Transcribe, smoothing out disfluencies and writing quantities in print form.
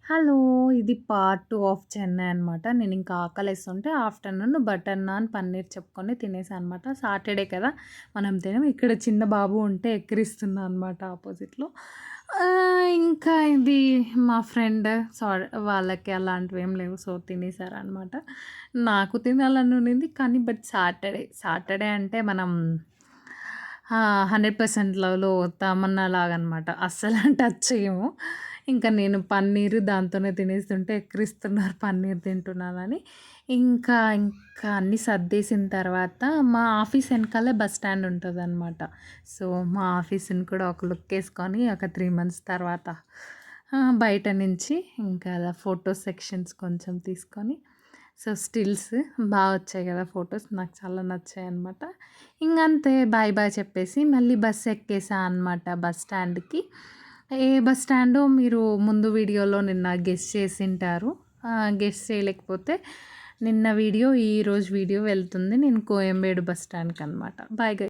Hello! ఇది part 2 of Chennai అనమాట. నేనింకా ఆకలేస్తుంటే ఆఫ్టర్‌నూన్ బటర్ నాన్, పన్నీర్ చెప్పుకొని తినేసా అనమాట. సాటర్‌డే కదా! మనం తినం. ఇక్కడ చిన్న బాబు ఉంటే ఎక్కిరిస్తున్నా అనమాట ఆపోజిట్‌లో. ఇంకా ఇది మా ఫ్రెండ్ వాళ్ళకి అలాంటివేం లేవు. సో, తినేసారనమాట. నాకు తినాలని ఉండింది. కానీ సాటర్‌డే అంటే మనం 100% లవ్‌లో తమన్నా లాగనమాట. అస్సలు టచ్ చెయ్యము. ఇంకా నేను పన్నీరు దాంతోనే తినేస్తుంటే ఎక్కిరిస్తున్నారు పన్నీర్ తింటున్నానని. ఇంకా అన్నీ సర్దేసిన తర్వాత మా ఆఫీస్ ఎనకాలే బస్ స్టాండ్ ఉంటదనమాట. సో, మా ఆఫీస్‌ని కూడా ఒక లుక్కేసుకొని ఒక 3 మంత్స్ తర్వాత బయట నుంచి ఇంకా అలా ఫోటో సెక్షన్స్ కొంచెం తీసుకొని సో, స్టిల్స్ వచ్చాయి కదా ఫోటోస్. నాకు చాలా నచ్చాయన్నమాట. ఇంగంతే బాయ్ బాయ్ చెప్పేసి మళ్ళీ బస్ ఎక్కేసా అనమాట బస్ స్టాండ్‌కి. ఏ బస్ స్టాండో మీరు ముందు వీడియోలో నిన్న గెస్ చేసుంటారు. గెస్ చేయలేకపోతే నిన్న వీడియో, ఈరోజు వీడియో వెళ్తుంది. నేను కోయంబేడు బస్ స్టాండ్‌కనమాట. Bye guys.